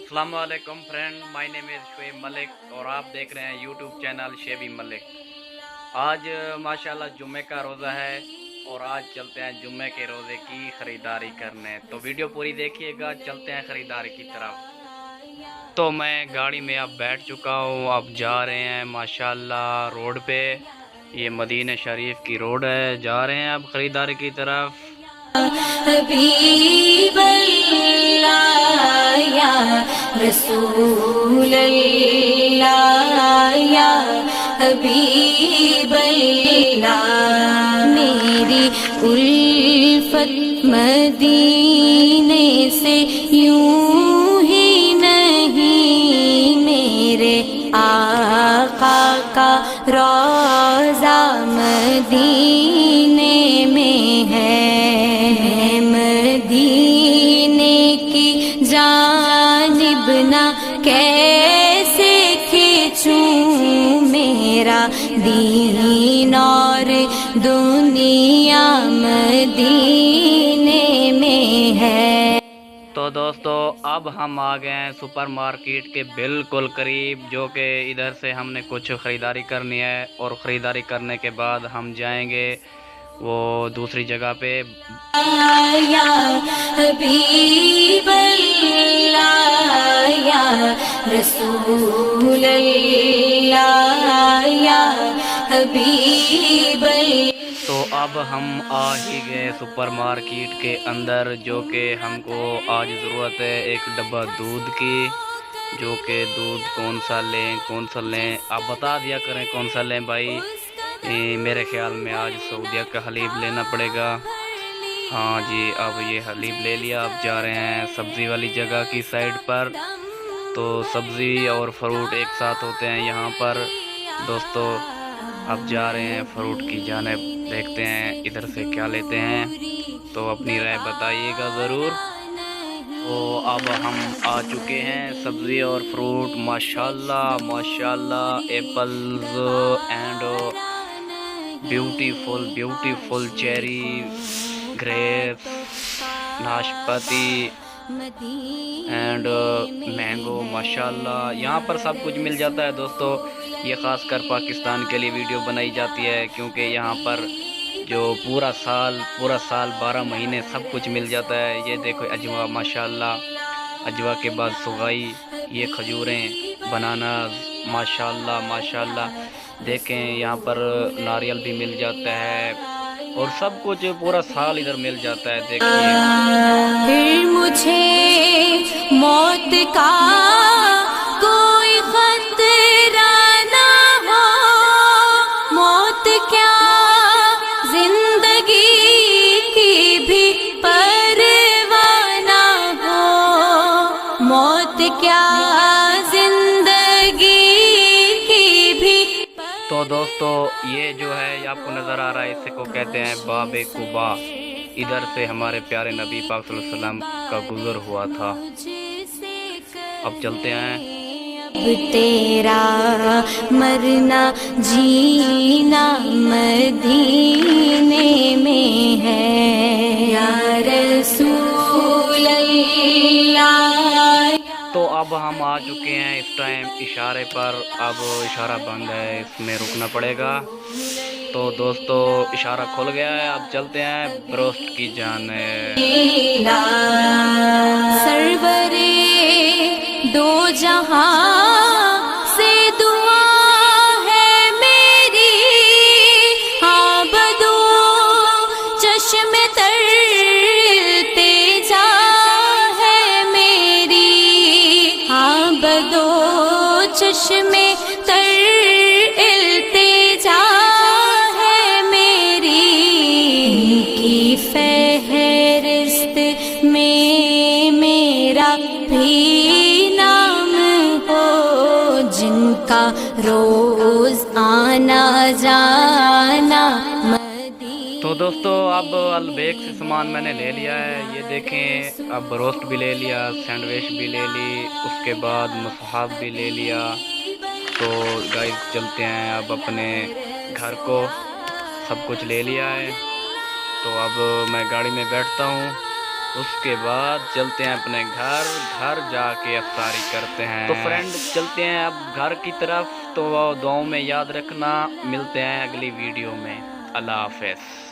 अस्सलाम वालेकुम friend, my name is Shoaib Malik और आप देख रहे हैं यूट्यूब चैनल शेबी मलिक। आज माशाल्लाह जुम्मे का रोज़ा है और आज चलते हैं जुम्मे के रोज़े की ख़रीदारी करने। तो वीडियो पूरी देखिएगा, चलते हैं ख़रीदारी की तरफ। तो मैं गाड़ी में अब बैठ चुका हूँ, अब जा रहे हैं माशाल्लाह रोड पे। ये मदीना शरीफ की रोड है, जा रहे हैं अब ख़रीदारी की तरफ। हबीब अल्लाह या रसूल अल्लाह या हबीब अल्लाह, मेरी उल्फत मदीने से यूं ही नहीं, मेरे आका का रोज़ा मदीने में है। मदीने की जानिब ना कैसे खींचूं, मेरा दीन और दुनिया मदीने में है। तो दोस्तों अब हम आ गए हैं सुपर मार्केट के बिल्कुल करीब, जो कि इधर से हमने कुछ ख़रीदारी करनी है और ख़रीदारी करने के बाद हम जाएंगे वो दूसरी जगह पे। या हबीब अल्लाह या रसूल अल्लाह या हबीब अल्लाह। तो अब हम आ ही गए सुपर मार्केट के अंदर, जो कि हमको आज ज़रूरत है एक डब्बा दूध की, जो कि दूध कौन सा लें आप बता दिया करें कौन सा लें भाई। मेरे ख़्याल में आज सऊदीया का हलीब लेना पड़ेगा। हाँ जी, अब ये हलीब ले लिया। अब जा रहे हैं सब्ज़ी वाली जगह की साइड पर। तो सब्ज़ी और फ्रूट एक साथ होते हैं यहाँ पर दोस्तों। अब जा रहे हैं फ्रूट की जानिब, देखते हैं इधर से क्या लेते हैं, तो अपनी राय बताइएगा ज़रूर। तो अब हम आ चुके हैं सब्ज़ी और फ्रूट, माशाल्लाह माशाल्लाह, apples and beautiful cherry, grapes, नाशपाती एंड मैंगो, माशाल्लाह यहाँ पर सब कुछ मिल जाता है दोस्तों। ये ख़ासकर पाकिस्तान के लिए वीडियो बनाई जाती है, क्योंकि यहाँ पर जो पूरा साल 12 महीने सब कुछ मिल जाता है। ये देखो अजवा, माशाल्लाह अजवा के बाद सुगाई, ये खजूरें, बनानास, माशाल्लाह देखें यहाँ पर नारियल भी मिल जाता है और सब कुछ पूरा साल इधर मिल जाता है। देखिए फिर मुझे मौत का कोई खतरा ना हो, मौत क्या जिंदगी की भी परवाह ना हो, मौत क्या जिंदगी की भी। तो दोस्तों ये जो है आपको नज़र आ रहा है, इसे को कहते हैं बाबे कुबा। इधर से हमारे प्यारे नबी पाक सल्लल्लाहु अलैहि वसल्लम का गुज़र हुआ था। अब चलते हैं। अब तेरा मरना जीना मदीने में है या रसूल अल्लाह। तो अब हम आ चुके हैं इस टाइम इशारे पर। अब इशारा बंद है, इसमें रुकना पड़ेगा। तो दोस्तों इशारा खुल गया है, अब चलते हैं ब्रोस्ट की जानिब। सरवरे दो जहां से दुआ है मेरी, हाँ बदो चश्मे तरते जा है मेरी, हाँ बदो चश्मे तरते जा है मेरी। इनकी फहरिस्त में मेरा भी नाम हो, जिनका रोज आना जाना मदीने। तो दोस्तों अब अलबेक से सामान मैंने ले लिया है, ये देखें। अब रोस्ट भी ले लिया, सैंडविच भी ले ली, उसके बाद मुसहब भी ले लिया। तो गाइस चलते हैं अब अपने घर को, सब कुछ ले लिया है। तो अब मैं गाड़ी में बैठता हूँ اس کے بعد چلتے ہیں اپنے گھر جا کے افطاری کرتے ہیں۔ تو فرینڈ چلتے ہیں اب گھر کی طرف، تو دعاؤں میں یاد رکھنا، ملتے ہیں اگلی ویڈیو میں، اللہ حافظ۔